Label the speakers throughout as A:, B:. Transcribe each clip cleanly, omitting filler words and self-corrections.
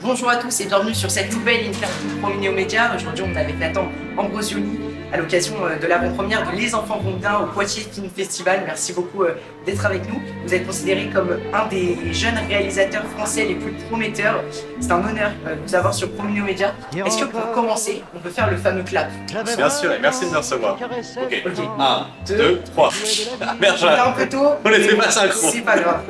A: Bonjour à tous et bienvenue sur cette nouvelle interview pour Minéo Média. Aujourd'hui, on est avec Nathan Ambrosioli à l'occasion de l'avant-première de Les Enfants Vont Bien au Poitiers Film Festival. Merci beaucoup d'être avec nous. Vous êtes considéré comme un des jeunes réalisateurs français les plus prometteurs. C'est un honneur de vous avoir sur Minéo Média. Est-ce que pour commencer, on peut faire le fameux clap?
B: Bien sûr, et merci de me recevoir. Ok,
A: Ok.
B: 1, 2, 3. Ah, merde,
A: C'était un peu tôt.
B: on n'était pas synchro.
A: C'est pas grave.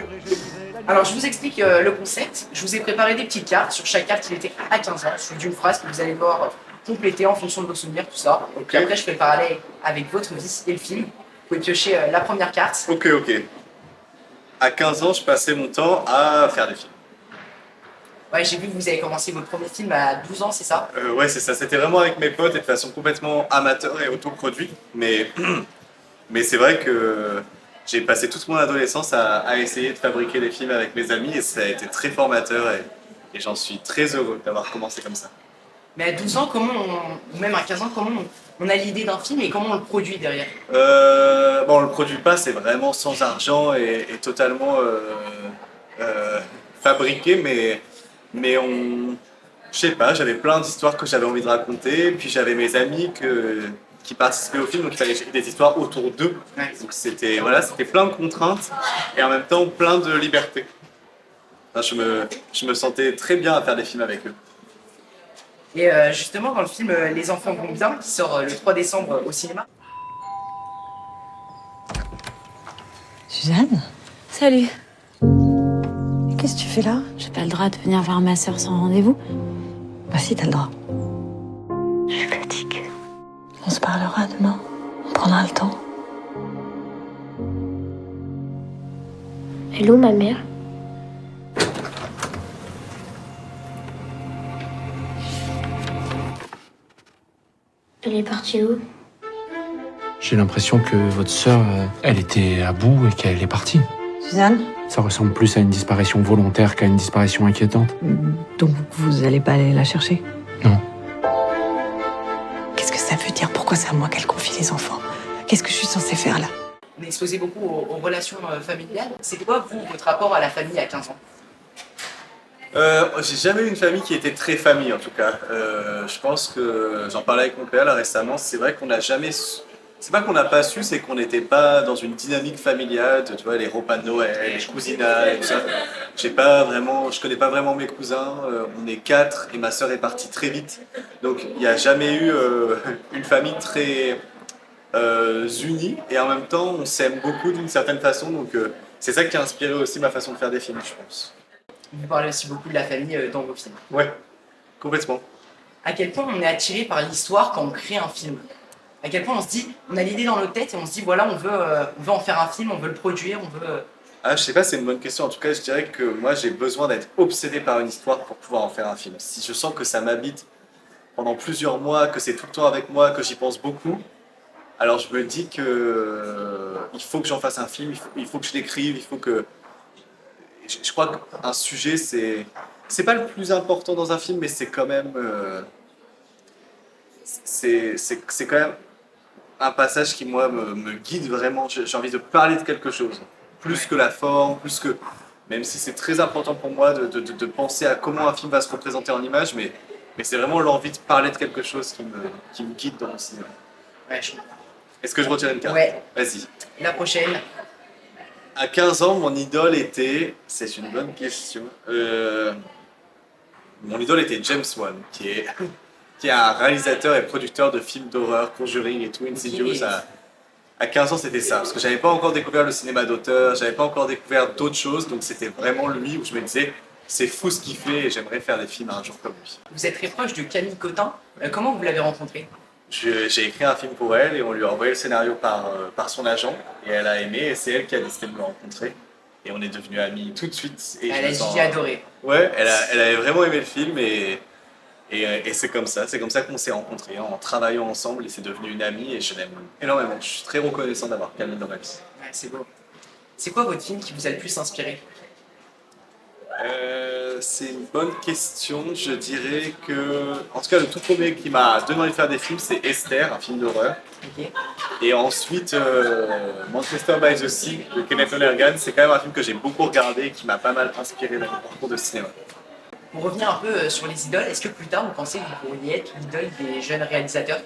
A: Alors, je vous explique le concept. Je vous ai préparé des petites cartes. Sur chaque carte, il était à 15 ans, suivi d'une phrase que vous allez devoir compléter en fonction de vos souvenirs, tout ça.
B: Ok.
A: Puis après, je fais le parallèle avec votre vie et le film. Vous pouvez piocher la première carte.
B: Ok. À 15 ans, je passais mon temps à faire des films.
A: Ouais, j'ai vu que vous avez commencé votre premier film à 12 ans, c'est ça?
B: Ouais, c'est ça. C'était vraiment avec mes potes et de façon complètement amateur et autoproduite. Mais c'est vrai que j'ai passé toute mon adolescence à essayer de fabriquer des films avec mes amis et ça a été très formateur et j'en suis très heureux d'avoir commencé comme ça.
A: Mais à 12 ans, ou même à 15 ans, comment on a l'idée d'un film et comment on le produit derrière?
B: On le produit pas, c'est vraiment sans argent et totalement fabriqué, mais je sais pas, j'avais plein d'histoires que j'avais envie de raconter, puis j'avais mes amis qui participaient au film, donc il fallait écrire des histoires autour d'eux.
A: Ouais.
B: Donc c'était plein de contraintes et en même temps plein de liberté. Enfin, je me sentais très bien à faire des films avec eux.
A: Et justement, dans le film Les Enfants Vont Bien, qui sort le 3 décembre au cinéma,
C: Suzanne,
D: Salut.
C: qu'est-ce que tu fais là?
D: J'ai pas le droit de venir voir ma sœur sans rendez-vous.
C: Bah si, t'as le droit.
D: Je suis fatiguée.
C: On se parlera demain. On prendra le temps.
D: Hello, ma mère. Elle est partie où?
E: J'ai l'impression que votre sœur, elle était à bout et qu'elle est partie.
C: Suzanne,
E: Ça ressemble plus à une disparition volontaire qu'à une disparition inquiétante.
C: donc vous allez pas aller la chercher?
E: Non.
C: Qu'est-ce que ça veut dire? Pourquoi c'est à moi qu'elle confie les enfants? Qu'est-ce que je suis censée faire là?
A: on est exposé beaucoup aux relations familiales. C'est quoi, vous, votre rapport à la famille à 15 ans?
B: J'ai jamais eu une famille qui était très famille en tout cas. Je pense que j'en parlais avec mon père là récemment. C'est vrai qu'on n'a jamais. C'est pas qu'on n'a pas su, c'est qu'on n'était pas dans une dynamique familiale. Tu vois, les repas de Noël, les cousinats et tout ça. Je connais pas vraiment mes cousins. On est 4 et ma sœur est partie très vite. Donc il n'y a jamais eu une famille très unie et en même temps on s'aime beaucoup d'une certaine façon. Donc c'est ça qui a inspiré aussi ma façon de faire des films, je pense.
A: Vous parlez aussi beaucoup de la famille dans vos films.
B: Ouais, complètement.
A: À quel point on est attiré par l'histoire quand on crée un film? À quel point on se dit, on a l'idée dans nos têtes et on se dit, voilà, on veut en faire un film, on veut le produire, on veut...
B: Ah, je sais pas, c'est une bonne question. En tout cas, je dirais que moi, j'ai besoin d'être obsédé par une histoire pour pouvoir en faire un film. Si je sens que ça m'habite pendant plusieurs mois, que c'est tout le temps avec moi, que j'y pense beaucoup, alors je me dis que il faut que j'en fasse un film, il faut que je l'écrive, il faut que... Je crois qu'un sujet, c'est pas le plus important dans un film, mais c'est quand même... c'est quand même un passage qui, moi, me guide vraiment. J'ai envie de parler de quelque chose. Plus que la forme, plus que... Même si c'est très important pour moi de penser à comment un film va se représenter en image, mais c'est vraiment l'envie de parler de quelque chose qui me guide dans mon cinéma.
A: Ouais, je comprends.
B: Est-ce que je retire une carte?
A: Ouais.
B: Vas-y.
A: La prochaine,
B: À 15 ans, mon idole était... C'est une bonne question. Mon idole était James Wan, qui est un réalisateur et producteur de films d'horreur, Conjuring et tout, Insidious. À 15 ans, c'était ça, parce que j'avais pas encore découvert le cinéma d'auteur, j'avais pas encore découvert d'autres choses, donc c'était vraiment lui où je me disais, c'est fou ce qu'il fait et j'aimerais faire des films un jour comme lui.
A: vous êtes très proche de Camille Cotin. Comment vous l'avez rencontrée?
B: J'ai écrit un film pour elle et on lui a envoyé le scénario par son agent et elle a aimé et c'est elle qui a décidé de me rencontrer. Et on est devenus amis tout de suite. Et
A: Elle a dit adoré.
B: Ouais, elle avait vraiment aimé le film et c'est comme ça qu'on s'est rencontrés, en travaillant ensemble et c'est devenu une amie et je l'aime énormément. Je suis très reconnaissant d'avoir Camille dans ma vie.
A: Ouais, c'est beau. C'est quoi votre film qui vous a le plus inspiré?
B: C'est une bonne question. Je dirais que, en tout cas, le tout premier qui m'a donné envie de faire des films, c'est Esther, un film d'horreur.
A: Ok.
B: Et ensuite, Manchester by the Sea de Kenneth Lonergan, c'est quand même un film que j'ai beaucoup regardé et qui m'a pas mal inspiré dans mon parcours de cinéma.
A: Pour revenir un peu sur les idoles, est-ce que plus tard vous pensez que vous pourriez être l'idole des jeunes réalisateurs?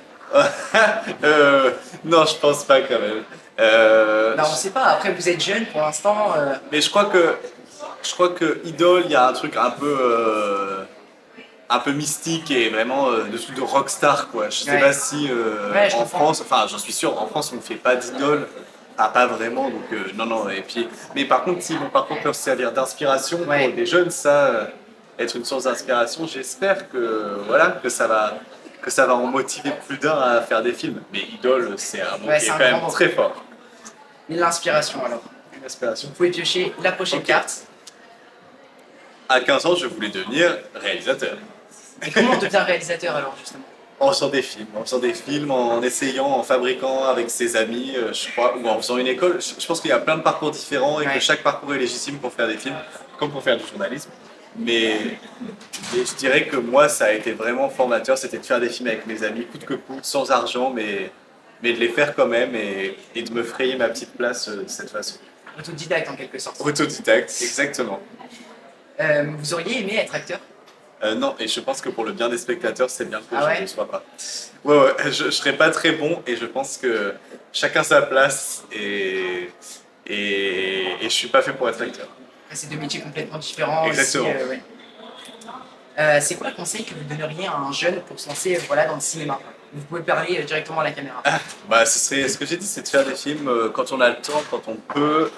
B: Non, je pense pas quand même.
A: Bah, on sait pas, après vous êtes jeune pour l'instant.
B: Mais je crois que Idol, il y a un truc un peu mystique et vraiment de truc de rockstar quoi. Je sais
A: Ouais.
B: pas si
A: Ouais, je
B: en
A: comprends.
B: France, enfin j'en suis sûr, en France on ne fait pas d'idole. Ah, pas vraiment, donc non. Et puis, mais par contre, si mon parcours peut servir d'inspiration
A: Ouais.
B: pour des jeunes, ça, être une source d'inspiration, j'espère que ça va en motiver plus d'un à faire des films. Mais idole, c'est un mot
A: Ouais,
B: qui est
A: c'est un
B: quand même
A: grand mot.
B: très fort.
A: L'inspiration alors.
B: Une inspiration.
A: Vous pouvez piocher la prochaine
B: Ok.
A: carte.
B: À 15 ans, je voulais devenir réalisateur.
A: Et comment on devient réalisateur alors justement?
B: En faisant des films, en essayant, en fabriquant avec ses amis, je crois, ou en faisant une école. Je pense qu'il y a plein de parcours différents et
A: Ouais.
B: que chaque parcours est légitime pour faire des films, comme pour faire du journalisme. Mais je dirais que moi, ça a été vraiment formateur, c'était de faire des films avec mes amis, coûte que coûte, sans argent, mais de les faire quand même et de me frayer ma petite place de cette façon.
A: Autodidacte en quelque sorte.
B: Autodidacte, exactement.
A: Vous auriez aimé être acteur?
B: Non, et je pense que pour le bien des spectateurs, c'est bien que
A: Ah
B: je
A: ouais
B: ne le sois pas. Ouais, je serais pas très bon et je pense que chacun sa place et je suis pas fait pour être acteur.
A: Après, c'est deux métiers complètement différents.
B: Exactement.
A: Aussi, ouais. C'est quoi le conseil que vous donneriez à un jeune pour se lancer voilà, dans le cinéma? Vous pouvez parler directement à la caméra.
B: Bah, ce que j'ai dit, c'est de faire des films quand on a le temps, quand on peut.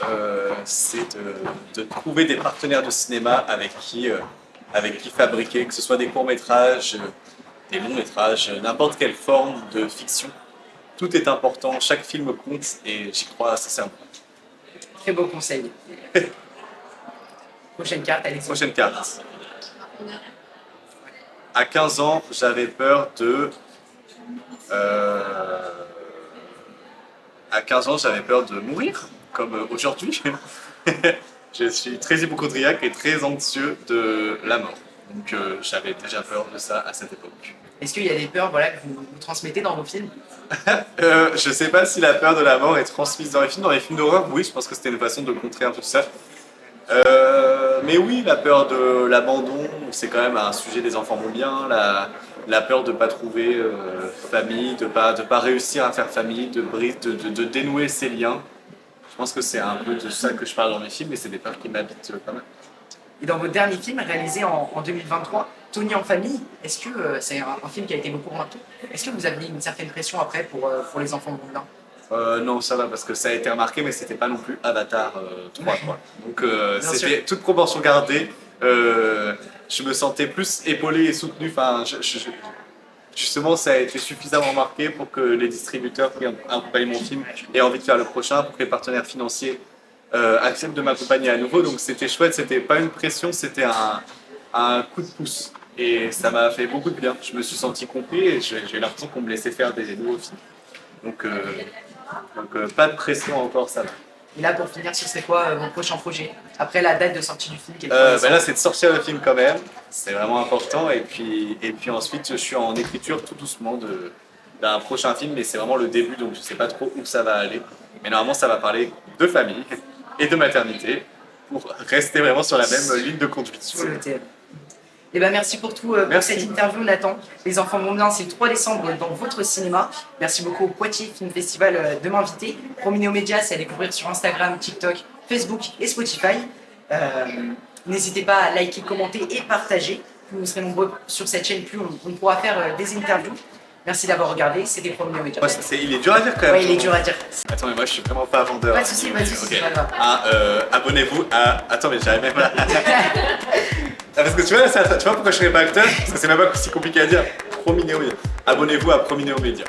B: C'est de trouver des partenaires de cinéma avec qui fabriquer, que ce soit des courts-métrages, des longs-métrages, n'importe quelle forme de fiction. Tout est important, chaque film compte et j'y crois sincèrement.
A: Très beau conseil. Prochaine carte, Alexandre.
B: Prochaine carte. À 15 ans, j'avais peur de. À 15 ans, j'avais peur de mourir, comme aujourd'hui. Je suis très hypochondriaque et très anxieux de la mort. Donc j'avais déjà peur de ça à cette époque.
A: Est-ce qu'il y a des peurs voilà, que vous transmettez dans vos films?
B: Je sais pas si la peur de la mort est transmise dans les films. Dans les films d'horreur, oui, je pense que c'était une façon de contrer un peu ça. Mais oui, la peur de l'abandon, c'est quand même un sujet des enfants vont bien. La peur de ne pas trouver famille, de pas réussir à faire famille, de dénouer ses liens. Je pense que c'est un peu de ça que je parle dans mes films et c'est des peurs qui m'habitent quand même.
A: Et dans votre dernier film, réalisé en 2023, Tony en famille, est-ce que c'est un film qui a été beaucoup remarqué? Est-ce que vous aviez une certaine pression après pour les enfants bourguignons?
B: Non, ça va parce que ça a été remarqué, mais c'était pas non plus Avatar 3. Quoi. Donc
A: Bien
B: c'était
A: sûr.
B: toute proportion gardée. Je me sentais plus épaulé et soutenu. Enfin, justement, ça a été suffisamment remarqué pour que les distributeurs qui accompagnent mon film aient envie de faire le prochain, pour que les partenaires financiers acceptent de m'accompagner à nouveau. Donc c'était chouette, c'était pas une pression, c'était un coup de pouce. Et ça m'a fait beaucoup de bien. Je me suis senti compris et j'ai l'impression qu'on me laissait faire des nouveaux films. Donc pas de pression encore, ça va.
A: Et là, pour finir, ce serait quoi vos prochains projets? Après la date de sortie du film qui est le 1er
B: Bah là, c'est de sortir le film quand même, c'est vraiment important. Et puis ensuite, je suis en écriture tout doucement d'un prochain film, mais c'est vraiment le début, donc je sais pas trop où ça va aller. Mais normalement, ça va parler de famille et de maternité pour rester vraiment sur la même ligne de conduite.
A: sur le thème. Et ben merci pour tout pour
B: Merci.
A: cette interview, Nathan. Les enfants vont bien, c'est le 3 décembre dans votre cinéma. Merci beaucoup au Poitiers Film Festival de m'inviter. Prominéo Média, c'est à découvrir sur Instagram, TikTok, Facebook et Spotify. N'hésitez pas à liker, commenter et partager. Plus vous serez nombreux sur cette chaîne, plus on pourra faire des interviews. Merci d'avoir regardé, c'était Prominéo Média.
B: Ouais, il est dur à dire quand même.
A: Ouais, il est dur à dire.
B: Attends, mais moi je suis vraiment pas vendeur.
A: Pas de soucis, c'est pas grave.
B: Abonnez-vous à. Attends, mais j'arrive même pas. Parce que tu vois, tu vois pourquoi je serais pas acteur? Parce que c'est même pas si compliqué à dire. Prominéo Média. Abonnez-vous à Prominéo Média.